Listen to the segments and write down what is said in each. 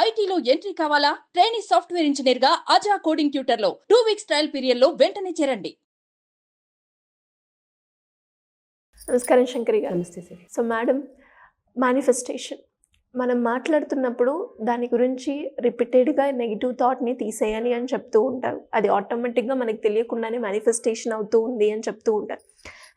ఐటీలో ఎంట్రీ కావాలా? Trainee software engineer గా అజా కోడింగ్ ట్యూటర్ లో 2 వీక్స్ ట్రయల్ పీరియడ్ లో వెంటనే చేరండి. నమస్కారం శంకరి గారు. నమస్తే సార్. సో మేడం, మేనిఫెస్టేషన్ మనం మాట్లాడుతున్నప్పుడు దాని గురించి రిపీటెడ్గా నెగిటివ్ థాట్ని తీసేయాలి అని చెప్తూ ఉంటారు. అది ఆటోమేటిక్గా మనకు తెలియకుండానే మేనిఫెస్టేషన్ అవుతూ ఉంది అని చెప్తూ ఉంటారు.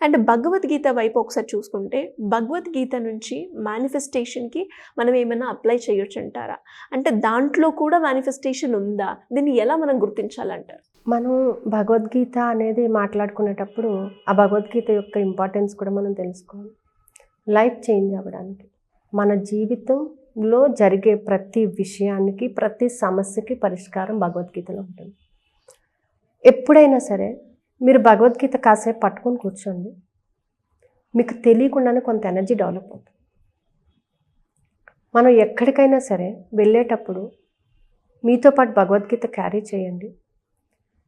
అండ్ భగవద్గీత వైపు ఒకసారి చూసుకుంటే భగవద్గీత నుంచి మేనిఫెస్టేషన్కి మనం ఏమైనా అప్లై చేయొచ్చు అంటారా? అంటే దాంట్లో కూడా మేనిఫెస్టేషన్ ఉందా? దీన్ని ఎలా మనం గుర్తించాలంటారు? మనం భగవద్గీత అనేది మాట్లాడుకునేటప్పుడు ఆ భగవద్గీత యొక్క ఇంపార్టెన్స్ కూడా మనం తెలుసుకోవాలి. లైఫ్ చేంజ్ అవ్వడానికి మన జీవితంలో జరిగే ప్రతి విషయానికి, ప్రతి సమస్యకి పరిష్కారం భగవద్గీతలో ఉంటుంది. ఎప్పుడైనా సరే మీరు భగవద్గీత కాసేపు పట్టుకొని కూర్చోండి, మీకు తెలియకుండానే కొంత ఎనర్జీ డెవలప్ అవుతుంది. మనం ఎక్కడికైనా సరే వెళ్ళేటప్పుడు మీతో పాటు భగవద్గీత క్యారీ చేయండి.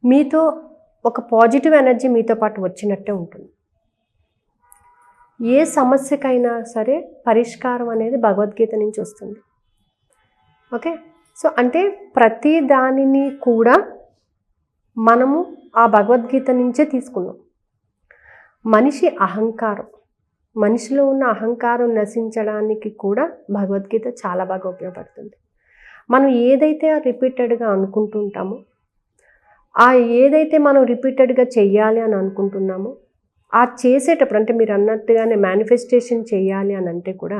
మీతో ఒక పాజిటివ్ ఎనర్జీ మీతో పాటు వచ్చినట్టే ఉంటుంది. ఏ సమస్యకైనా సరే పరిష్కారం అనేది భగవద్గీత నుంచి వస్తుంది. ఓకే, సో అంటే ప్రతి దానిని కూడా మనము ఆ భగవద్గీత నుంచే తీసుకున్నాం. మనిషి అహంకారం, మనిషిలో ఉన్న అహంకారం నశించడానికి కూడా భగవద్గీత చాలా బాగా ఉపయోగపడుతుంది. మనం ఏదైతే రిపీటెడ్గా అనుకుంటుంటామో, ఏదైతే మనం రిపీటెడ్గా చెయ్యాలి అని అనుకుంటున్నామో, ఆ చేసేటప్పుడు అంటే మీరు అన్నట్టుగానే మేనిఫెస్టేషన్ చేయాలి అని అంటే కూడా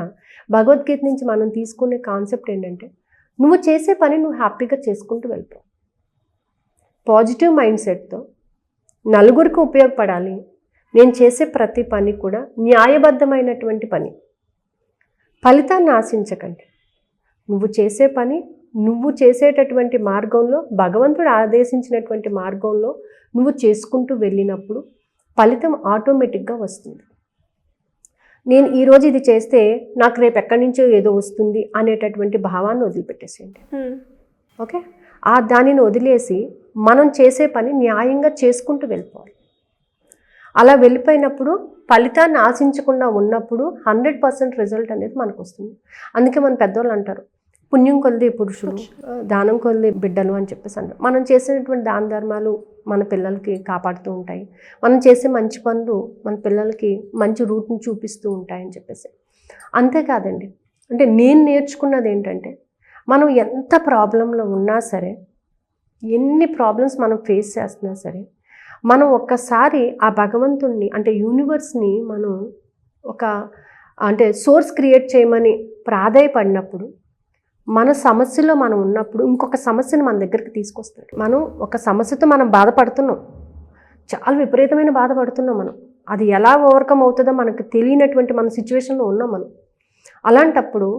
భగవద్గీత నుంచి మనం తీసుకునే కాన్సెప్ట్ ఏంటంటే, నువ్వు చేసే పని నువ్వు హ్యాపీగా చేసుకుంటూ వెళ్తావు. పాజిటివ్ మైండ్ సెట్తో నలుగురికి ఉపయోగపడాలి. నేను చేసే ప్రతి పని కూడా న్యాయబద్ధమైనటువంటి పని. ఫలితాన్ని ఆశించకండి. నువ్వు చేసే పని నువ్వు చేసేటటువంటి మార్గంలో, భగవంతుడు ఆదేశించినటువంటి మార్గంలో నువ్వు చేసుకుంటూ వెళ్ళినప్పుడు ఫలితం ఆటోమేటిక్గా వస్తుంది. నేను ఈరోజు ఇది చేస్తే నాకు రేపు ఎక్కడి నుంచో ఏదో వస్తుంది అనేటటువంటి భావాన్ని వదిలిపెట్టేసేయండి. ఓకే, దానిని వదిలేసి మనం చేసే పని న్యాయంగా చేసుకుంటూ వెళ్ళిపోవాలి. అలా వెళ్ళిపోయినప్పుడు ఫలితాన్ని ఆశించకుండా ఉన్నప్పుడు 100% రిజల్ట్ అనేది మనకు వస్తుంది. అందుకే మన పెద్దవాళ్ళు అంటారు, పుణ్యం కొలిది పురుషులు, దానం కొలిది బిడ్డలు అని చెప్పేసి అంటారు. మనం చేసినటువంటి దాన ధర్మాలు మన పిల్లలకి కాపాడుతూ ఉంటాయి. మనం చేసే మంచి పనులు మన పిల్లలకి మంచి రూట్ని చూపిస్తూ ఉంటాయని చెప్పేసి. అంతేకాదండి, అంటే నేను నేర్చుకున్నది ఏంటంటే, మనం ఎంత ప్రాబ్లంలో ఉన్నా సరే, ఎన్ని ప్రాబ్లమ్స్ మనం ఫేస్ చేస్తున్నా సరే, మనం ఒక్కసారి ఆ భగవంతుణ్ణి అంటే యూనివర్స్ని మనం అంటే సోర్స్ క్రియేట్ చేయమని ప్రాధాయపడినప్పుడు, మన సమస్యలో మనం ఉన్నప్పుడు ఇంకొక సమస్యను మన దగ్గరికి తీసుకొస్తాడు. మనం ఒక సమస్యతో మనం బాధపడుతున్నాం, చాలా విపరీతమైన బాధపడుతున్నాం. మనం అది ఎలా ఓవర్కమ్ అవుతుందో మనకు తెలియనటువంటి మన సిచ్యువేషన్లో ఉన్నాం మనం. అలాంటప్పుడు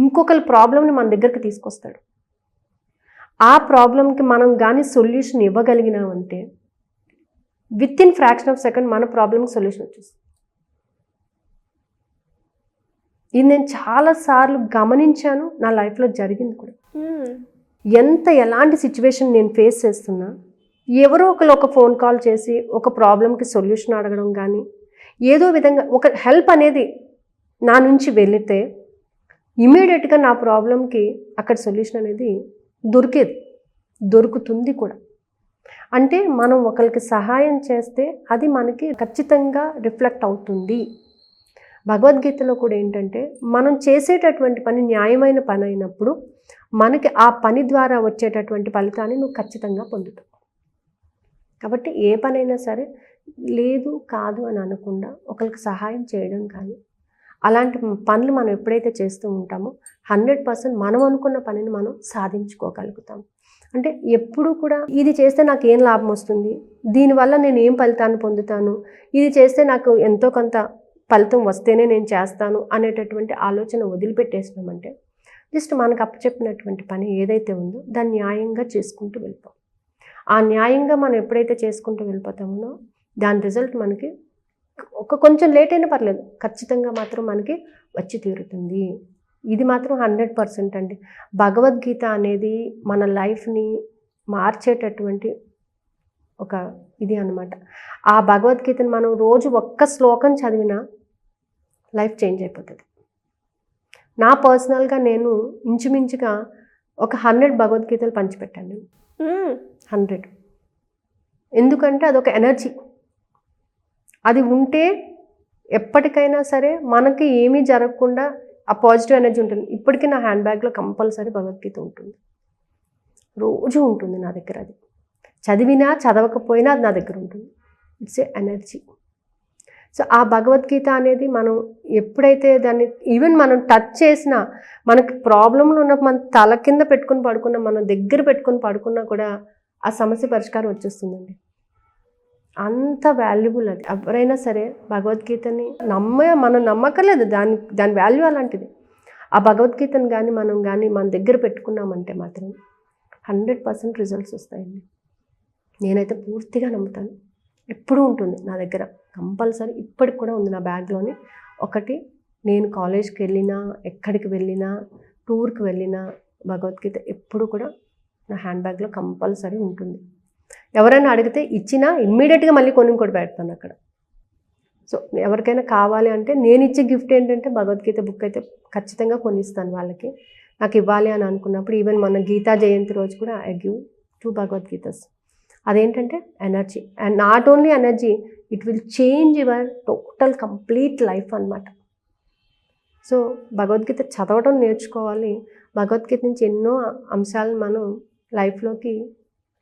ఇంకొకరి ప్రాబ్లంని మన దగ్గరికి తీసుకొస్తాడు. ఆ ప్రాబ్లంకి మనం కానీ సొల్యూషన్ ఇవ్వగలిగినామంటే with in fraction of second మన ప్రాబ్లంకి సొల్యూషన్ వచ్చేస్తుంది. ఇది నేను చాలాసార్లు గమనించాను, నా లైఫ్లో జరిగింది కూడా. ఎలాంటి సిచ్యువేషన్ నేను ఫేస్ చేస్తున్నా, ఎవరో ఒక ఫోన్ కాల్ చేసి ఒక ప్రాబ్లంకి సొల్యూషన్ అడగడం కానీ, ఏదో విధంగా ఒక హెల్ప్ అనేది నా నుంచి వెళితే ఇమీడియట్గా నా ప్రాబ్లంకి అక్కడ సొల్యూషన్ అనేది దొరుకుతుంది కూడా. అంటే మనం ఒకరికి సహాయం చేస్తే అది మనకి ఖచ్చితంగా రిఫ్లెక్ట్ అవుతుంది. భగవద్గీతలో కూడా ఏంటంటే, మనం చేసేటటువంటి పని న్యాయమైన పని అయినప్పుడు మనకి ఆ పని ద్వారా వచ్చేటటువంటి ఫలితాన్ని నువ్వు ఖచ్చితంగా పొందుతావు. కాబట్టి ఏ పనైనా సరే లేదు కాదు అని అనకుండా ఒకరికి సహాయం చేయడం కానీ, అలాంటి పనులు మనం ఎప్పుడైతే చేస్తూ ఉంటామో 100% మనం అనుకున్న పనిని మనం సాధించుకోగలుగుతాం. అంటే ఎప్పుడు కూడా ఇది చేస్తే నాకు ఏం లాభం వస్తుంది, దీనివల్ల నేను ఏం ఫలితాన్ని పొందుతాను, ఇది చేస్తే నాకు ఎంతో కొంత ఫలితం వస్తేనే నేను చేస్తాను అనేటటువంటి ఆలోచన వదిలిపెట్టేసినామంటే, జస్ట్ మనకు అప్పచెప్పినటువంటి పని ఏదైతే ఉందో దాన్ని న్యాయంగా చేసుకుంటూ వెళ్ళిపోం. ఆ న్యాయంగా మనం ఎప్పుడైతే చేసుకుంటూ వెళ్ళిపోతామో దాని రిజల్ట్ మనకి కొంచెం లేట్ అయినా పర్లేదు, ఖచ్చితంగా మాత్రం మనకి వచ్చి తీరుతుంది. ఇది మాత్రం 100% అండి. భగవద్గీత అనేది మన లైఫ్ని మార్చేటటువంటి ఒక ఇది అన్నమాట. ఆ భగవద్గీతను మనం రోజు ఒక్క శ్లోకం చదివినా లైఫ్ చేంజ్ అయిపోతుంది. నా పర్సనల్గా నేను ఇంచుమించుగా ఒక 100 భగవద్గీతలు పంచిపెట్టండి. 100. ఎందుకంటే అదొక ఎనర్జీ. అది ఉంటే ఎప్పటికైనా సరే మనకి ఏమీ జరగకుండా ఆ పాజిటివ్ ఎనర్జీ ఉంటుంది. ఇప్పటికీ నా హ్యాండ్ బ్యాగ్లో కంపల్సరీ భగవద్గీత ఉంటుంది, రోజు ఉంటుంది నా దగ్గర. అది చదివినా చదవకపోయినా అది నా దగ్గర ఉంటుంది. It's a energy. సో ఆ భగవద్గీత అనేది మనం ఎప్పుడైతే దాన్ని ఈవెన్ మనం టచ్ చేసినా, మనకి ప్రాబ్లంలో ఉన్నప్పుడు మన తల కింద పెట్టుకుని పడుకున్నా, మనం దగ్గర పెట్టుకుని పడుకున్నా కూడా ఆ సమస్య పరిష్కారం వచ్చేస్తుందండి. అంత వాల్యుబుల్ అది. ఎవరైనా సరే భగవద్గీతని మనం నమ్మకలేదు, దాని వాల్యూ అలాంటిది. ఆ భగవద్గీతను కానీ మనం మన దగ్గర పెట్టుకున్నామంటే మాత్రం 100% రిజల్ట్స్ వస్తాయండి. నేనైతే పూర్తిగా నమ్ముతాను. ఎప్పుడూ ఉంటుంది నా దగ్గర, కంపల్సరీ. ఇప్పటికి కూడా ఉంది నా బ్యాగ్లోని. ఒకటి, నేను కాలేజ్కి వెళ్ళినా, ఎక్కడికి వెళ్ళినా, టూర్కి వెళ్ళినా భగవద్గీత ఎప్పుడు కూడా నా హ్యాండ్ బ్యాగ్లో కంపల్సరీ ఉంటుంది. ఎవరైనా అడిగితే ఇచ్చినా ఇమ్మీడియట్గా మళ్ళీ కొని కూడా పెడతాను అక్కడ. సో ఎవరికైనా కావాలి అంటే నేను ఇచ్చే గిఫ్ట్ ఏంటంటే భగవద్గీత బుక్ అయితే ఖచ్చితంగా కొనిస్తాను వాళ్ళకి. నాకు ఇవ్వాలి అని అనుకున్నప్పుడు ఈవెన్ మన గీతా జయంతి రోజు కూడా ఐ గివ్ 2 భగవద్గీతస్. అదేంటంటే energy, and not only energy, it will change your total complete life అన్నమాట. సో భగవద్గీత చదవడం నేర్చుకోవాలి. భగవద్గీత నుంచి ఎన్నో అంశాలను మనం లైఫ్లోకి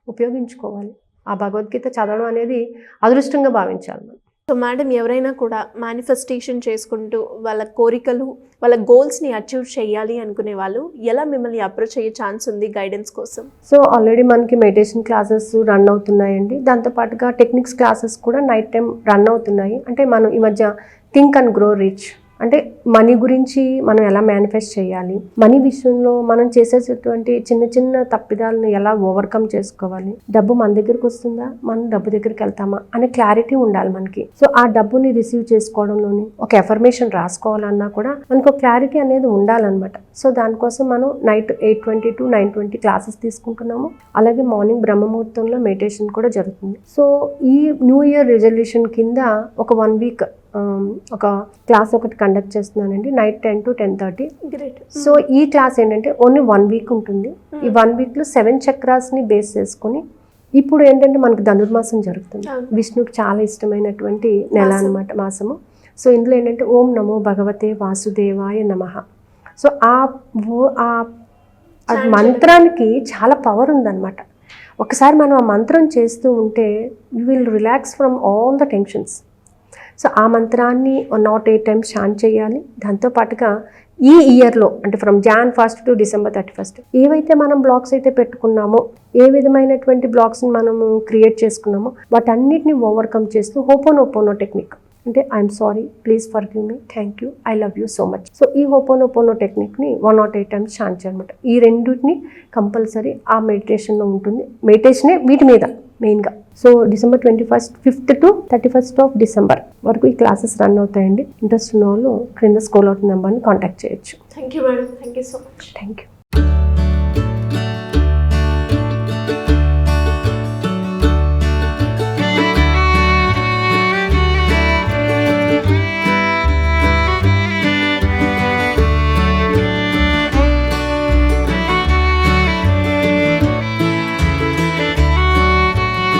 ఉపయోగించుకోవాలి. ఆ భగవద్గీత చదవడం అనేది అదృష్టంగా భావించాలి మనం. సో మేడం, ఎవరైనా కూడా మేనిఫెస్టేషన్ చేసుకుంటూ వాళ్ళ కోరికలు, వాళ్ళ గోల్స్ని అచీవ్ చేయాలి అనుకునే వాళ్ళు ఎలా మిమ్మల్ని అప్రోచ్ అయ్యే ఛాన్స్ ఉంది గైడెన్స్ కోసం? సో ఆల్రెడీ మనకి మెడిటేషన్ క్లాసెస్ రన్ అవుతున్నాయండి. దాంతోపాటుగా టెక్నిక్స్ క్లాసెస్ కూడా నైట్ టైం రన్ అవుతున్నాయి. అంటే మనం ఈ మధ్య థింక్ అండ్ గ్రో రిచ్, అంటే మనీ గురించి మనం ఎలా మేనిఫెస్ట్ చేయాలి, మనీ విషయంలో మనం చేసేటటువంటి చిన్న చిన్న తప్పిదాలను ఎలా ఓవర్కమ్ చేసుకోవాలి, డబ్బు మన దగ్గరికి వస్తుందా, మనం డబ్బు దగ్గరికి వెళ్తామా అనే క్లారిటీ ఉండాలి మనకి. సో ఆ డబ్బుని రిసీవ్ చేసుకోవడంలోని ఒక ఎఫర్మేషన్ రాసుకోవాలన్నా కూడా మనకు క్లారిటీ అనేది ఉండాలన్నమాట. సో దానికోసం మనం నైట్ 8:20 to 9:20 క్లాసెస్ తీసుకుంటున్నాము. అలాగే మార్నింగ్ బ్రహ్మముహూర్తంలో మెడిటేషన్ కూడా జరుగుతుంది. సో ఈ న్యూ ఇయర్ రిజల్యూషన్ కింద ఒక 1 వీక్ ఒక క్లాస్ ఒకటి కండక్ట్ చేస్తున్నానండి, నైట్ 10 to 10:30. గ్రేట్. సో ఈ క్లాస్ ఏంటంటే ఓన్లీ 1 వీక్ ఉంటుంది. ఈ 1 వీక్లో 7 చక్రాస్ని బేస్ చేసుకొని, ఇప్పుడు ఏంటంటే మనకు ధనుర్మాసం జరుగుతుంది. విష్ణుకి చాలా ఇష్టమైనటువంటి నెల అన్నమాట, మాసము. సో ఇందులో ఏంటంటే ఓం నమో భగవతే వాసుదేవాయ నమః. సో ఆ మంత్రానికి చాలా పవర్ ఉందన్నమాట. ఒకసారి మనం ఆ మంత్రం చేస్తూ ఉంటే you will relax from all the tensions. So ఆ మంత్రాన్ని 108 టైమ్స్ చాంట్ చేయాలి. దాంతోపాటుగా ఈ ఇయర్లో అంటే from Jan 1st to December 31st ఏవైతే మనం బ్లాక్స్ అయితే పెట్టుకున్నామో, ఏ విధమైనటువంటి బ్లాక్స్ని మనము క్రియేట్ చేసుకున్నామో వాటన్నిటిని ఓవర్కమ్ చేస్తూ హోపోనోపోనో టెక్నిక్, అంటే I'm sorry, please forgive me, thank you, I love you so much. So ఈ హోపోనోపోనో టెక్నిక్ని 108 టైమ్స్ చాంట్ చేయాలన్నమాట. ఈ రెండింటిని కంపల్సరీ ఆ మెడిటేషన్లో ఉంటుంది. మెడిటేషనే వీటి మీద మెయిన్గా. So December 21st, 5th to 31st of December వరకు ఈ క్లాసెస్ రన్ అవుతాయండి. ఇంట్రెస్ట్ ఉన్న వాళ్ళు క్రింద స్క్రోల్ అవుతున్న నెంబర్ని కాంటాక్ట్ చేయొచ్చు. Thank you madam, thank you so much. Thank you.